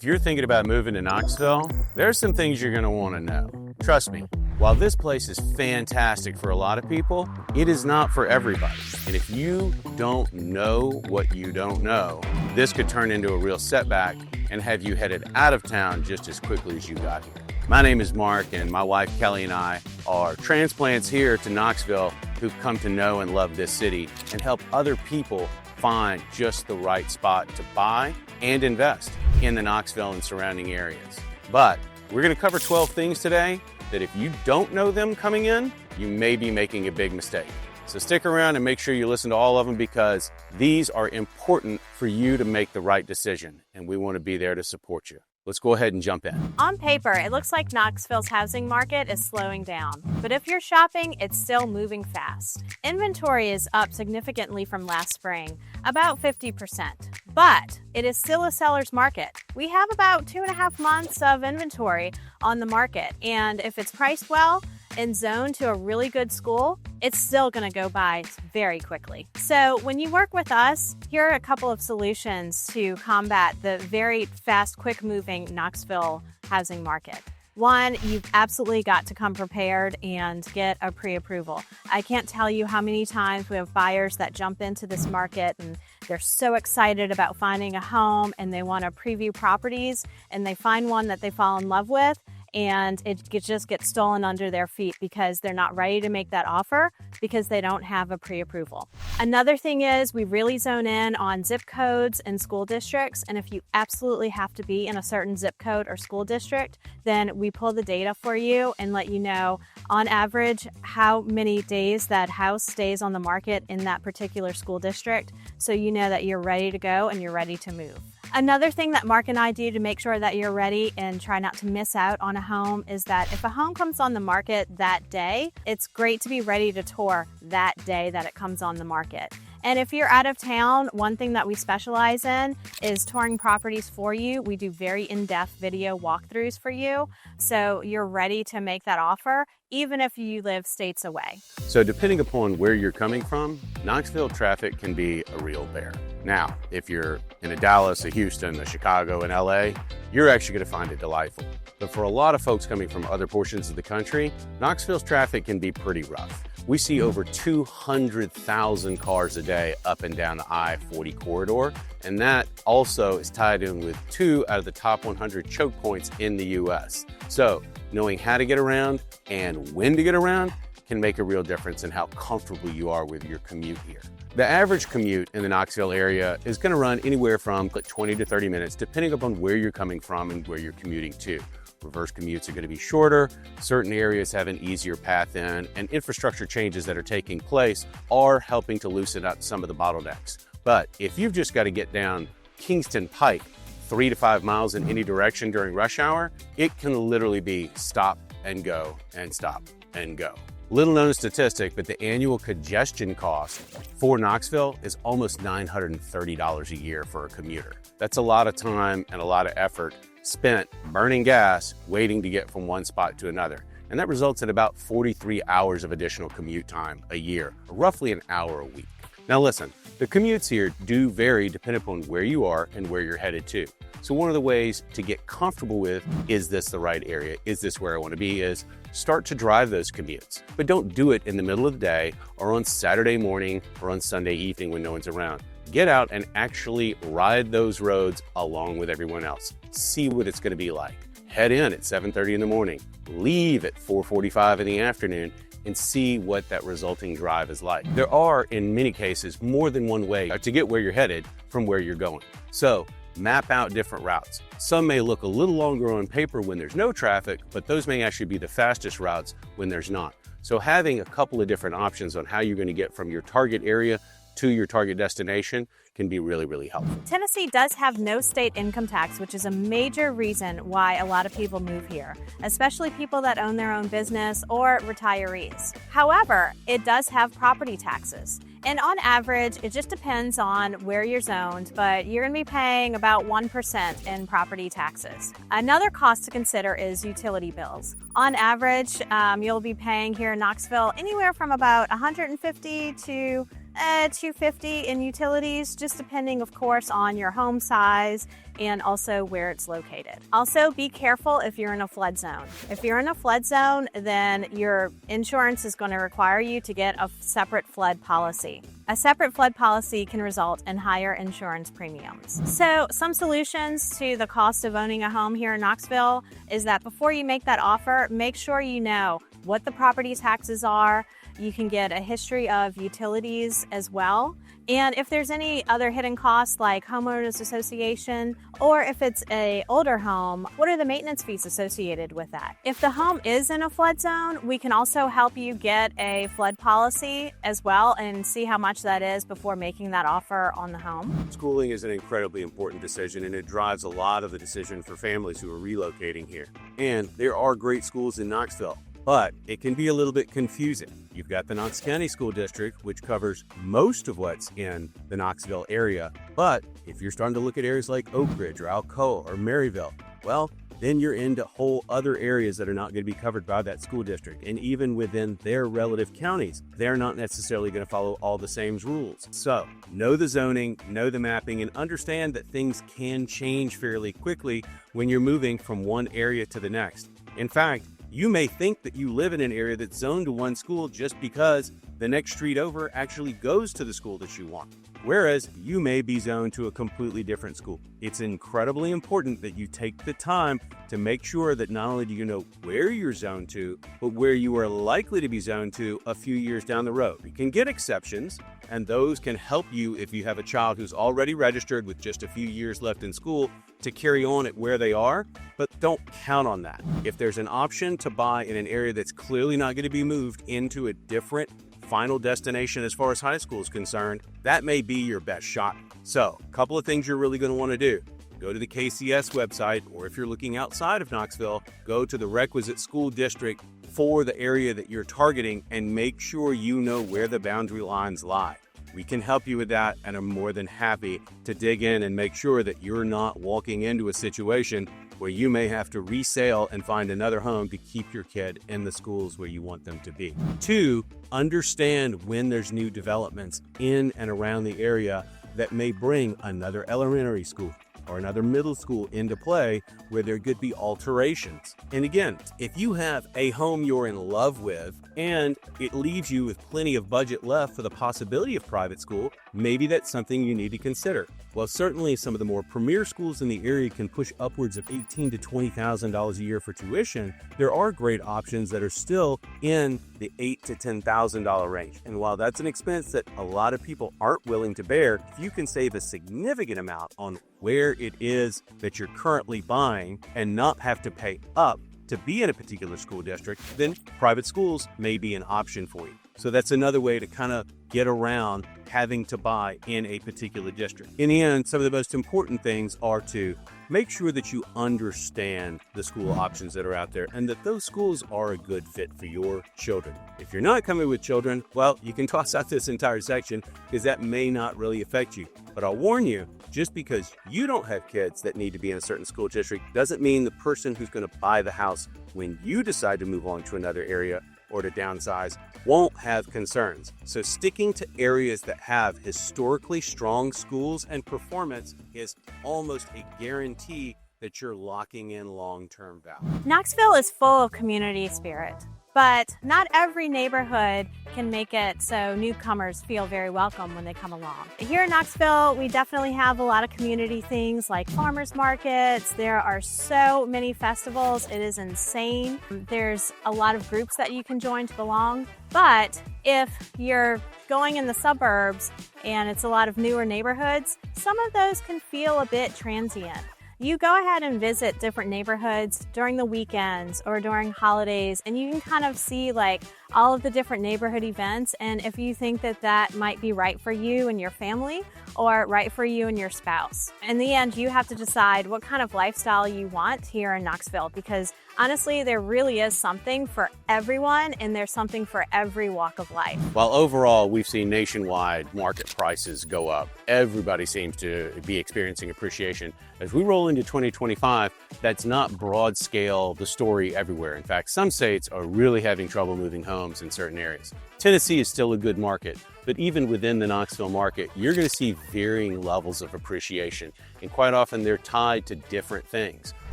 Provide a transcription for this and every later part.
If you're thinking about moving to Knoxville, there are some things you're going to want to know. Trust me, while this place is fantastic for a lot of people, it is not for everybody. And if you don't know what you don't know, this could turn into a real setback and have you headed out of town just as quickly as you got here. My name is Mark, and my wife Kelly and I are transplants here to Knoxville who've come to know and love this city and help other people find just the right spot to buy and invest in the Knoxville and surrounding areas. But we're going to cover 12 things today that if you don't know them coming in, you may be making a big mistake. So stick around and make sure you listen to all of them, because these are important for you to make the right decision, and we want to be there to support you. Let's go ahead and jump in. On paper, it looks like Knoxville's housing market is slowing down, but if you're shopping, it's still moving fast. Inventory is up significantly from last spring, about 50%, but it is still a seller's market. We have about 2.5 months of inventory on the market, and if it's priced well and zoned to a really good school, it's still going to go by very quickly. So when you work with us, here are a couple of solutions to combat the very fast, quick-moving Knoxville housing market. One, you've absolutely got to come prepared and get a pre-approval. I can't tell you how many times we have buyers that jump into this market and they're so excited about finding a home and they want to preview properties, and they find one that they fall in love with, and it just gets stolen under their feet because they're not ready to make that offer because they don't have a pre-approval. Another thing is we really zone in on zip codes and school districts, and if you absolutely have to be in a certain zip code or school district, then we pull the data for you and let you know on average how many days that house stays on the market in that particular school district, so you know that you're ready to go and you're ready to move. Another thing that Mark and I do to make sure that you're ready and try not to miss out on a home is that if a home comes on the market that day, it's great to be ready to tour that day that it comes on the market. And if you're out of town, one thing that we specialize in is touring properties for you. We do very in-depth video walkthroughs for you, so you're ready to make that offer, even if you live states away. So depending upon where you're coming from, Knoxville traffic can be a real bear. Now, if you're in a Dallas, a Houston, a Chicago, and LA, you're actually going to find it delightful. But for a lot of folks coming from other portions of the country, Knoxville's traffic can be pretty rough. We see over 200,000 cars a day up and down the I-40 corridor, and that also is tied in with 2 out of the top 100 choke points in the U.S. So knowing how to get around and when to get around can make a real difference in how comfortable you are with your commute here. The average commute in the Knoxville area is going to run anywhere from 20 to 30 minutes, depending upon where you're coming from and where you're commuting to. Reverse commutes are going to be shorter, certain areas have an easier path in, and infrastructure changes that are taking place are helping to loosen up some of the bottlenecks. But if you've just got to get down Kingston Pike 3 to 5 miles in any direction during rush hour, it can literally be stop and go and stop and go. Little known statistic, but the annual congestion cost for Knoxville is almost $930 a year for a commuter. That's a lot of time and a lot of effort spent burning gas waiting to get from one spot to another. And that results in about 43 hours of additional commute time a year, roughly an hour a week. Now listen, the commutes here do vary depending upon where you are and where you're headed to. So one of the ways to get comfortable with, is this the right area? Is this where I want to be? Is start to drive those commutes. But don't do it in the middle of the day or on Saturday morning or on Sunday evening when no one's around. Get out and actually ride those roads along with everyone else. See what it's going to be like. Head in at 7:30 in the morning, leave at 4:45 in the afternoon, and see what that resulting drive is like. There are, in many cases, more than one way to get where you're headed from where you're going. So map out different routes. Some may look a little longer on paper when there's no traffic, but those may actually be the fastest routes when there's not. So having a couple of different options on how you're going to get from your target area to your target destination can be really, really helpful. Tennessee does have no state income tax, which is a major reason why a lot of people move here, especially people that own their own business or retirees. However, it does have property taxes. And on average, it just depends on where you're zoned, but you're going to be paying about 1% in property taxes. Another cost to consider is utility bills. On average, you'll be paying here in Knoxville anywhere from about $150 to $250 in utilities, just depending, of course, on your home size and also where it's located. Also, be careful if you're in a flood zone. If you're in a flood zone, then your insurance is going to require you to get a separate flood policy. A separate flood policy can result in higher insurance premiums. So, some solutions to the cost of owning a home here in Knoxville is that before you make that offer, make sure you know what the property taxes are. You can get a history of utilities as well. And if there's any other hidden costs like homeowners association, or if it's an older home, what are the maintenance fees associated with that? If the home is in a flood zone, we can also help you get a flood policy as well and see how much that is before making that offer on the home. Schooling is an incredibly important decision, and it drives a lot of the decision for families who are relocating here. And there are great schools in Knoxville, but it can be a little bit confusing. You've got the Knox County School District, which covers most of what's in the Knoxville area. But if you're starting to look at areas like Oak Ridge or Alcoa or Maryville, well, then you're into whole other areas that are not going to be covered by that school district. And even within their relative counties, they're not necessarily going to follow all the same rules. So know the zoning, know the mapping, and understand that things can change fairly quickly when you're moving from one area to the next. In fact, you may think that you live in an area that's zoned to one school just because the next street over actually goes to the school that you want, whereas you may be zoned to a completely different school. It's incredibly important that you take the time to make sure that not only do you know where you're zoned to, but where you are likely to be zoned to a few years down the road. You can get exceptions, and those can help you if you have a child who's already registered with just a few years left in school to carry on at where they are, but don't count on that. If there's an option to buy in an area that's clearly not going to be moved into a different final destination as far as high school is concerned, that may be your best shot. So, a couple of things you're really going to want to do. Go to the KCS website, or if you're looking outside of Knoxville, go to the requisite school district for the area that you're targeting and make sure you know where the boundary lines lie. We can help you with that, and I'm more than happy to dig in and make sure that you're not walking into a situation where you may have to resale and find another home to keep your kid in the schools where you want them to be. 2, understand when there's new developments in and around the area that may bring another elementary school or another middle school into play where there could be alterations. And again, if you have a home you're in love with and it leaves you with plenty of budget left for the possibility of private school, maybe that's something you need to consider. While certainly some of the more premier schools in the area can push upwards of $18,000 to $20,000 a year for tuition, there are great options that are still in the $8,000 to $10,000 range. And while that's an expense that a lot of people aren't willing to bear, if you can save a significant amount on where it is that you're currently buying and not have to pay up to be in a particular school district, then private schools may be an option for you. So that's another way to kind of get around having to buy in a particular district. In the end, some of the most important things are to make sure that you understand the school options that are out there and that those schools are a good fit for your children. If you're not coming with children, well, you can toss out this entire section because that may not really affect you. But I'll warn you, just because you don't have kids that need to be in a certain school district doesn't mean the person who's going to buy the house when you decide to move on to another area or to downsize won't have concerns. So sticking to areas that have historically strong schools and performance is almost a guarantee that you're locking in long-term value. Knoxville is full of community spirit, but not every neighborhood can make it so newcomers feel very welcome when they come along. Here in Knoxville, we definitely have a lot of community things like farmers markets. There are so many festivals. It is insane. There's a lot of groups that you can join to belong. But if you're going in the suburbs and it's a lot of newer neighborhoods, some of those can feel a bit transient. You go ahead and visit different neighborhoods during the weekends or during holidays, and you can kind of see like all of the different neighborhood events, and if you think that that might be right for you and your family or right for you and your spouse. In the end, you have to decide what kind of lifestyle you want here in Knoxville, because honestly, there really is something for everyone, and there's something for every walk of life. While overall we've seen nationwide market prices go up, everybody seems to be experiencing appreciation. As we roll well into 2025, that's not broad scale the story everywhere. In fact, some states are really having trouble moving homes in certain areas. Tennessee is still a good market, but even within the Knoxville market, you're going to see varying levels of appreciation, and quite often they're tied to different things.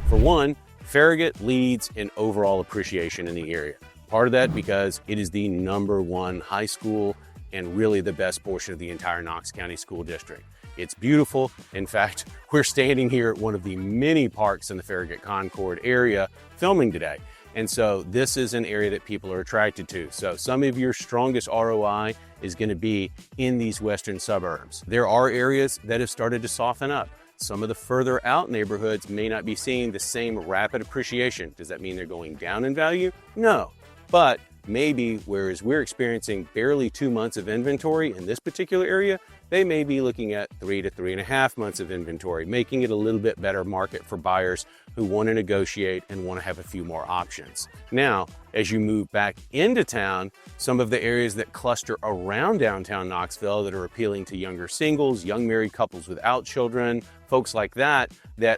For one, Farragut leads in overall appreciation in the area. Part of that because it is the #1 high school and really the best portion of the entire Knox County School District. It's beautiful. In fact, we're standing here at one of the many parks in the Farragut Concord area filming today. And so this is an area that people are attracted to. So some of your strongest ROI is going to be in these western suburbs. There are areas that have started to soften up. Some of the further out neighborhoods may not be seeing the same rapid appreciation. Does that mean they're going down in value? No. But maybe whereas we're experiencing barely 2 months of inventory in this particular area, they may be looking at 3 to 3.5 months of inventory, making it a little bit better market for buyers who want to negotiate and want to have a few more options. Now, as you move back into town, some of the areas that cluster around downtown Knoxville that are appealing to younger singles, young married couples without children, folks like that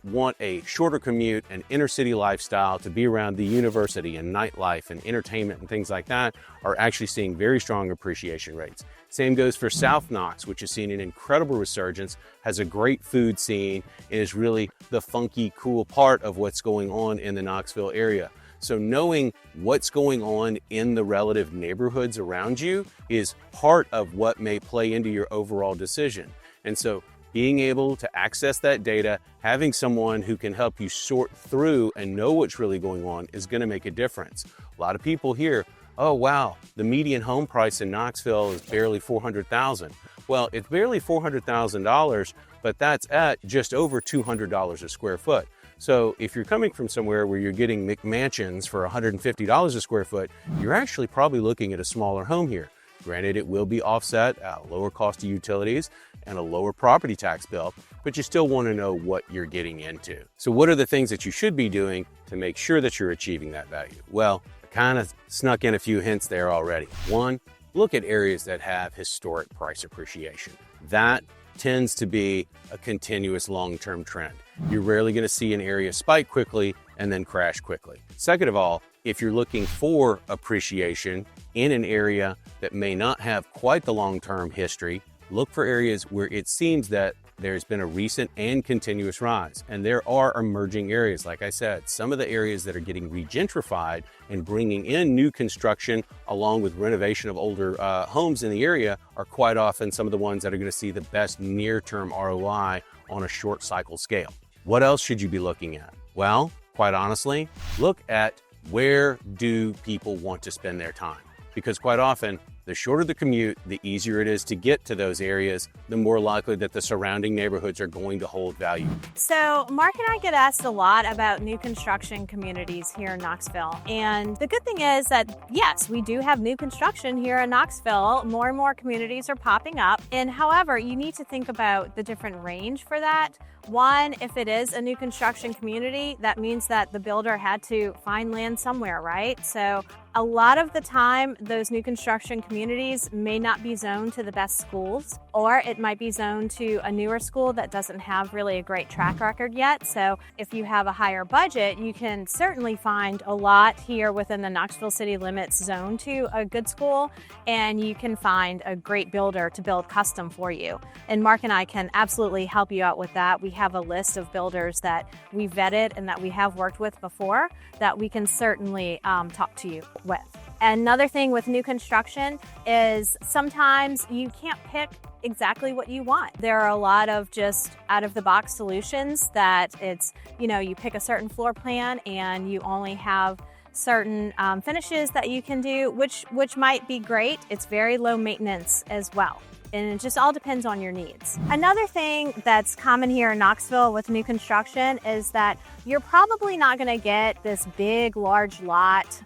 want a shorter commute and inner city lifestyle to be around the university and nightlife and entertainment and things like that, are actually seeing very strong appreciation rates. Same goes for South Knox, which has seen an incredible resurgence, has a great food scene, and is really the funky, cool part of what's going on in the Knoxville area. So knowing what's going on in the relative neighborhoods around you is part of what may play into your overall decision. And so being able to access that data, having someone who can help you sort through and know what's really going on is going to make a difference. A lot of people hear, oh wow, the median home price in Knoxville is barely $400,000. Well, it's barely $400,000, but that's at just over $200 a square foot. So if you're coming from somewhere where you're getting McMansions for $150 a square foot, you're actually probably looking at a smaller home here. Granted, it will be offset at a lower cost of utilities and a lower property tax bill, but you still want to know what you're getting into. So what are the things that you should be doing to make sure that you're achieving that value? Well, I kind of snuck in a few hints there already. One, look at areas that have historic price appreciation. That tends to be a continuous long-term trend. You're rarely going to see an area spike quickly and then crash quickly. Second of all, if you're looking for appreciation in an area that may not have quite the long-term history, look for areas where it seems that there's been a recent and continuous rise. And there are emerging areas, like I said, some of the areas that are getting regentrified and bringing in new construction along with renovation of older homes in the area are quite often some of the ones that are going to see the best near-term ROI on a short cycle scale. What else should you be looking at? Well, quite honestly, look at where do people want to spend their time? Because quite often, the shorter the commute, the easier it is to get to those areas, the more likely that the surrounding neighborhoods are going to hold value. So Mark and I get asked a lot about new construction communities here in Knoxville. And the good thing is that, yes, we do have new construction here in Knoxville. More and more communities are popping up. And however, you need to think about the different range for that. One, if it is a new construction community, that means that the builder had to find land somewhere, right? So a lot of the time, those new construction communities may not be zoned to the best schools, or it might be zoned to a newer school that doesn't have really a great track record yet. So if you have a higher budget, you can certainly find a lot here within the Knoxville city limits zoned to a good school, and you can find a great builder to build custom for you. And Mark and I can absolutely help you out with that. We have a list of builders that we vetted and that we have worked with before that we can certainly talk to you with. Another thing with new construction is sometimes you can't pick exactly what you want. There are a lot of just out-of-the-box solutions that it's, you pick a certain floor plan and you only have certain finishes that you can do, which might be great. It's very low maintenance as well. And it just all depends on your needs. Another thing that's common here in Knoxville with new construction is that you're probably not going to get this big, large lot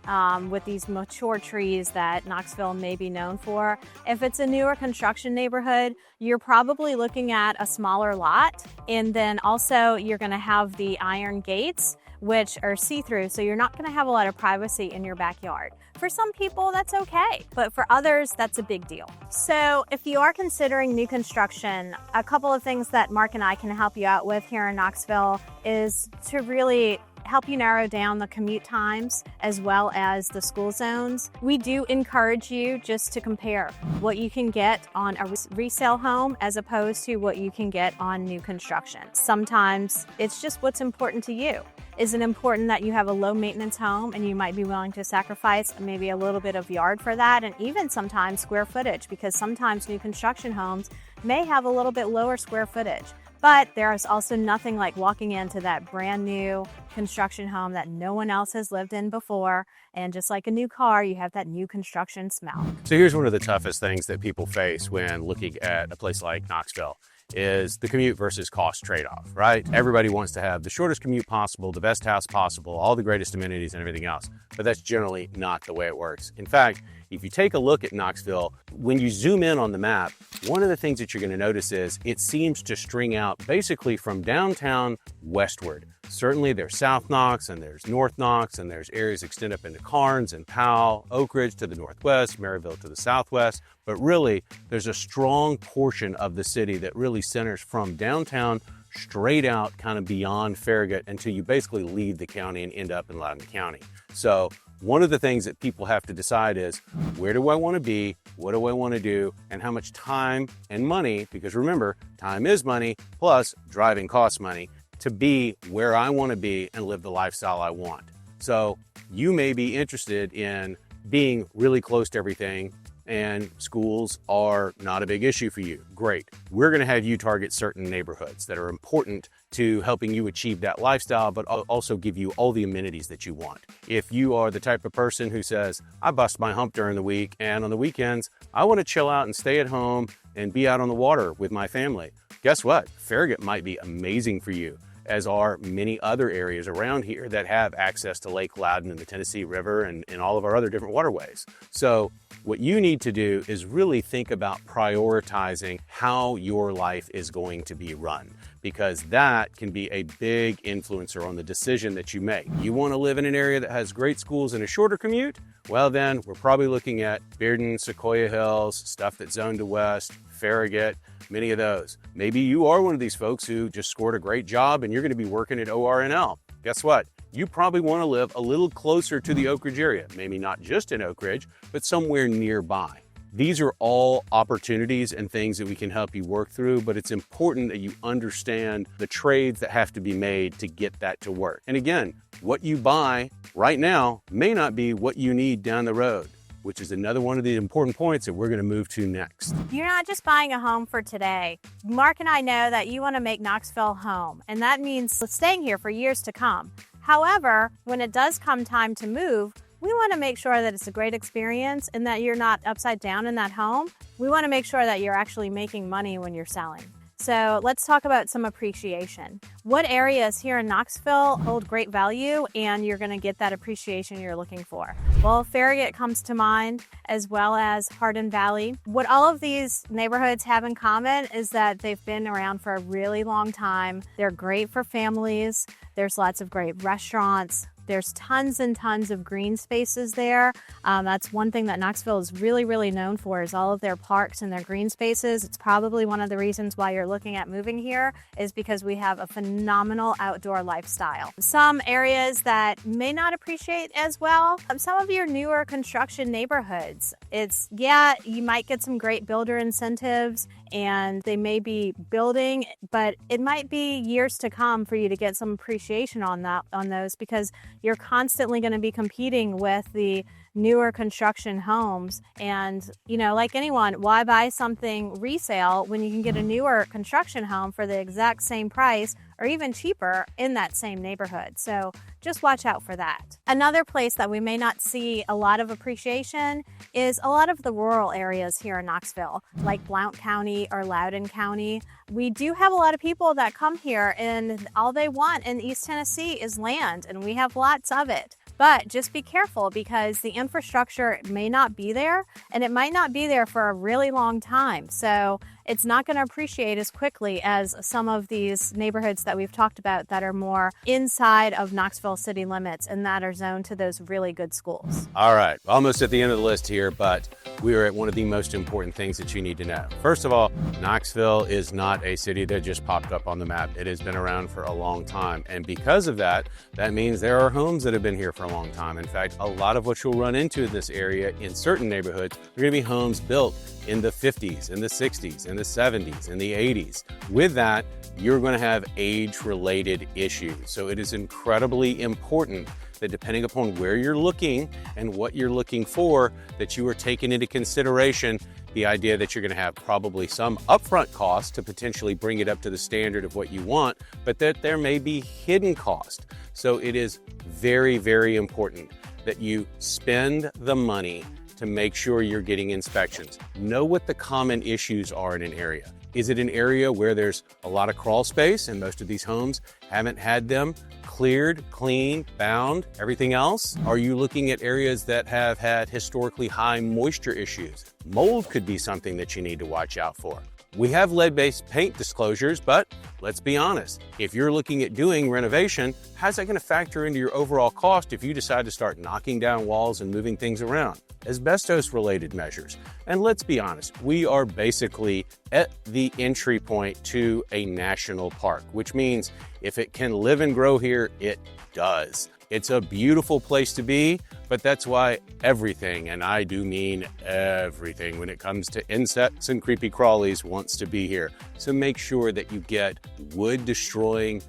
with these mature trees that Knoxville may be known for. If it's a newer construction neighborhood, you're probably looking at a smaller lot. And then also you're going to have the iron gates, which are see-through, so you're not going to have a lot of privacy in your backyard. For some people, that's okay, but for others, that's a big deal. So if you are are considering new construction, a couple of things that Mark and I can help you out with here in Knoxville is to really help you narrow down the commute times as well as the school zones. We do encourage you just to compare what you can get on a resale home as opposed to what you can get on new construction. Sometimes it's just what's important to you. Is it important that you have a low maintenance home and you might be willing to sacrifice maybe a little bit of yard for that, and even sometimes square footage, because sometimes new construction homes may have a little bit lower square footage. But there is also nothing like walking into that brand new construction home that no one else has lived in before. And just like a new car, you have that new construction smell. So here's one of the toughest things that people face when looking at a place like Knoxville is the commute versus cost trade-off, right? Everybody wants to have the shortest commute possible, the best house possible, all the greatest amenities and everything else. But that's generally not the way it works. In fact, if you take a look at Knoxville, when you zoom in on the map, one of the things that you're going to notice is it seems to string out basically from downtown westward. Certainly there's South Knox and there's North Knox and there's areas extend up into Carnes and Powell, Oak Ridge to the northwest, Maryville to the southwest. But really, there's a strong portion of the city that really centers from downtown straight out kind of beyond Farragut until you basically leave the county and end up in Loudoun County. So one of the things that people have to decide is, where do I want to be? What do I want to do? And how much time and money, because remember, time is money, plus driving costs money, to be where I want to be and live the lifestyle I want. So you may be interested in being really close to everything, and schools are not a big issue for you. Great. We're going to have you target certain neighborhoods that are important to helping you achieve that lifestyle, but also give you all the amenities that you want. If you are the type of person who says, I bust my hump during the week, and on the weekends, I want to chill out and stay at home and be out on the water with my family, guess what? Farragut might be amazing for you, as are many other areas around here that have access to Lake Loudoun and the Tennessee River and all of our other different waterways. So what you need to do is really think about prioritizing how your life is going to be run, because that can be a big influencer on the decision that you make. You want to live in an area that has great schools and a shorter commute? Well, then we're probably looking at Bearden, Sequoia Hills, stuff that's zoned to west, Farragut, many of those. Maybe you are one of these folks who just scored a great job and you're going to be working at ORNL. Guess what? You probably want to live a little closer to the Oak Ridge area. Maybe not just in Oak Ridge, but somewhere nearby. These are all opportunities and things that we can help you work through, but it's important that you understand the trades that have to be made to get that to work. And again, what you buy right now may not be what you need down the road, which is another one of the important points that we're going to move to next. You're not just buying a home for today. Mark and I know that you want to make Knoxville home, and that means staying here for years to come. However, when it does come time to move, we want to make sure that it's a great experience and that you're not upside down in that home. We want to make sure that you're actually making money when you're selling. So let's talk about some appreciation. What areas here in Knoxville hold great value and you're going to get that appreciation you're looking for? Well, Farragut comes to mind, as well as Hardin Valley. What all of these neighborhoods have in common is that they've been around for a really long time. They're great for families. There's lots of great restaurants. There's tons and tons of green spaces there. That's one thing that Knoxville is really, really known for, is all of their parks and their green spaces. It's probably one of the reasons why you're looking at moving here, is because we have a phenomenal outdoor lifestyle. Some areas that may not appreciate as well, some of your newer construction neighborhoods. You might get some great builder incentives and they may be building, but it might be years to come for you to get some appreciation on those, because you're constantly going to be competing with the newer construction homes. And, like anyone, why buy something resale when you can get a newer construction home for the exact same price or even cheaper in that same neighborhood? So just watch out for that. Another place that we may not see a lot of appreciation is a lot of the rural areas here in Knoxville, like Blount County or Loudoun County. We do have a lot of people that come here and all they want in East Tennessee is land, and we have lots of it. But just be careful, because the infrastructure may not be there, and it might not be there for a really long time. So it's not going to appreciate as quickly as some of these neighborhoods that we've talked about that are more inside of Knoxville city limits and that are zoned to those really good schools. All right, almost at the end of the list here, but we are at one of the most important things that you need to know. First of all, Knoxville is not a city that just popped up on the map. It has been around for a long time. And because of that, that means there are homes that have been here for a long time. In fact, a lot of what you'll run into in this area in certain neighborhoods are going to be homes built in the 50s, in the 60s, in the 70s, in the 80s. With that, you're going to have age-related issues. So it is incredibly important that depending upon where you're looking and what you're looking for, that you are taking into consideration the idea that you're going to have probably some upfront cost to potentially bring it up to the standard of what you want, but that there may be hidden cost. So it is very, very important that you spend the money to make sure you're getting inspections. Know what the common issues are in an area. Is it an area where there's a lot of crawl space and most of these homes haven't had them cleared, cleaned, bound, everything else? Are you looking at areas that have had historically high moisture issues? Mold could be something that you need to watch out for. We have lead-based paint disclosures, but let's be honest, if you're looking at doing renovation, how's that going to factor into your overall cost if you decide to start knocking down walls and moving things around? Asbestos-related measures. And let's be honest, we are basically at the entry point to a national park, which means if it can live and grow here, it does. It's a beautiful place to be, but that's why everything, and I do mean everything when it comes to insects and creepy crawlies, wants to be here. So make sure that you get wood-destroying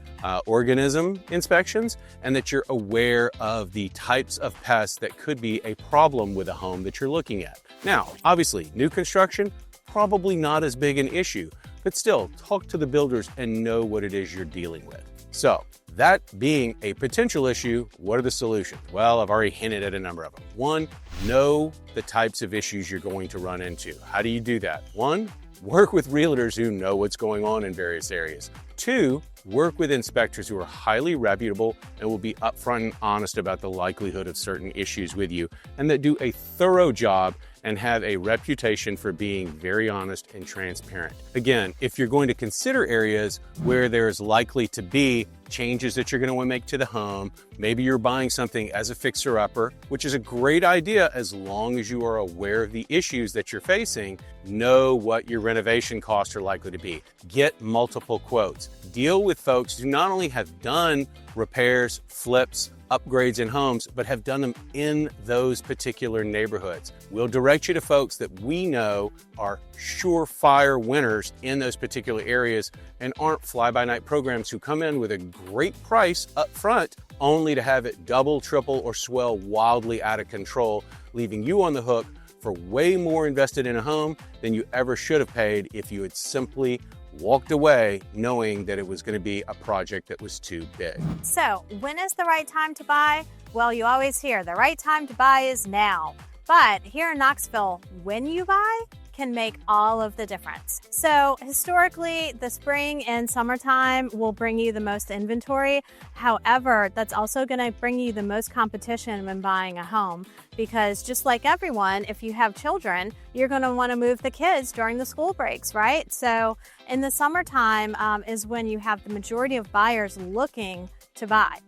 organism inspections and that you're aware of the types of pests that could be a problem with a home that you're looking at. Now, obviously, new construction, probably not as big an issue, but still, talk to the builders and know what it is you're dealing with. So, that being a potential issue, what are the solutions? Well, I've already hinted at a number of them. One, know the types of issues you're going to run into. How do you do that? One, work with realtors who know what's going on in various areas. Two, work with inspectors who are highly reputable and will be upfront and honest about the likelihood of certain issues with you, and that do a thorough job and have a reputation for being very honest and transparent. Again, if you're going to consider areas where there's likely to be changes that you're going to want to make to the home, maybe you're buying something as a fixer-upper, which is a great idea as long as you are aware of the issues that you're facing, know what your renovation costs are likely to be. Get multiple quotes. Deal with folks who not only have done repairs, flips, upgrades in homes, but have done them in those particular neighborhoods. We'll direct you to folks that we know are surefire winners in those particular areas and aren't fly-by-night programs who come in with a great price up front only to have it double, triple, or swell wildly out of control, leaving you on the hook for way more invested in a home than you ever should have paid if you had simply walked away knowing that it was going to be a project that was too big. So, when is the right time to buy? Well, you always hear the right time to buy is now. But here in Knoxville, when you buy can make all of the difference. So historically, the spring and summertime will bring you the most inventory. However, that's also going to bring you the most competition when buying a home, because just like everyone, if you have children, you're going to want to move the kids during the school breaks, right? So in the summertime is when you have the majority of buyers looking to buy.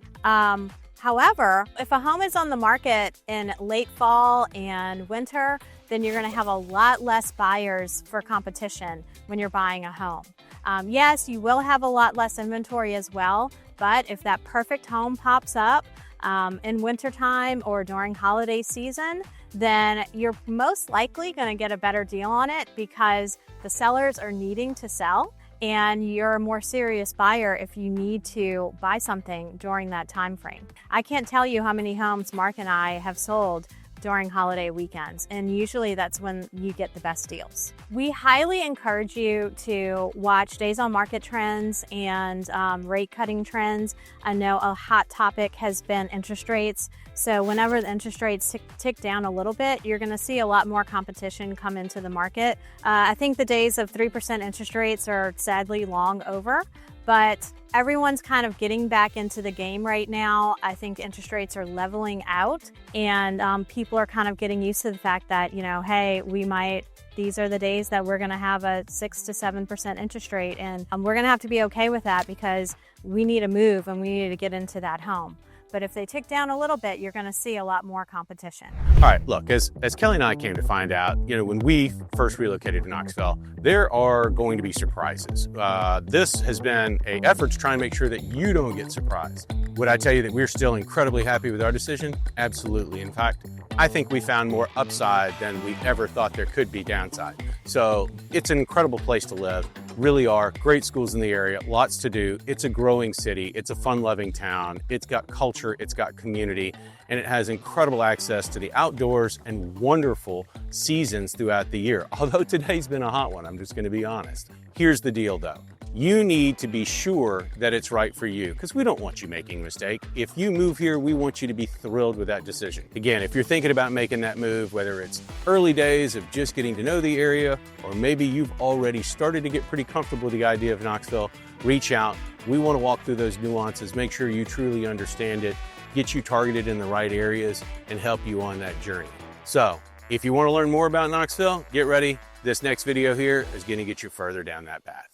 However, if a home is on the market in late fall and winter, then you're going to have a lot less buyers for competition when you're buying a home. Yes, you will have a lot less inventory as well, but if that perfect home pops up in wintertime or during holiday season, then you're most likely going to get a better deal on it because the sellers are needing to sell. And you're a more serious buyer if you need to buy something during that time frame. I can't tell you how many homes Mark and I have sold during holiday weekends, and usually that's when you get the best deals. We highly encourage you to watch days on market trends and rate cutting trends. I know a hot topic has been interest rates. So whenever the interest rates tick down a little bit, you're going to see a lot more competition come into the market. I think the days of 3% interest rates are sadly long over, but everyone's kind of getting back into the game right now. I think interest rates are leveling out, and people are kind of getting used to the fact that, you know, hey, these are the days that we're going to have a 6 to 7% interest rate, and we're going to have to be okay with that because we need to move and we need to get into that home. but if they tick down a little bit, you're going to see a lot more competition. All right, look, as Kelly and I came to find out, when we first relocated to Knoxville, there are going to be surprises. This has been an effort to try and make sure that you don't get surprised. Would I tell you that we're still incredibly happy with our decision? Absolutely. In fact, I think we found more upside than we ever thought there could be downside. So it's an incredible place to live. Really are. Great schools in the area, lots to do. It's a growing city. It's a fun-loving town. It's got culture, it's got community, and it has incredible access to the outdoors and wonderful seasons throughout the year. Although today's been a hot one, I'm just going to be honest. Here's the deal though. You need to be sure that it's right for you, because we don't want you making a mistake. If you move here, we want you to be thrilled with that decision. Again, if you're thinking about making that move, whether it's early days of just getting to know the area, or maybe you've already started to get pretty comfortable with the idea of Knoxville, reach out. We want to walk through those nuances, make sure you truly understand it, get you targeted in the right areas, and help you on that journey. So, if you want to learn more about Knoxville, get ready. This next video here is going to get you further down that path.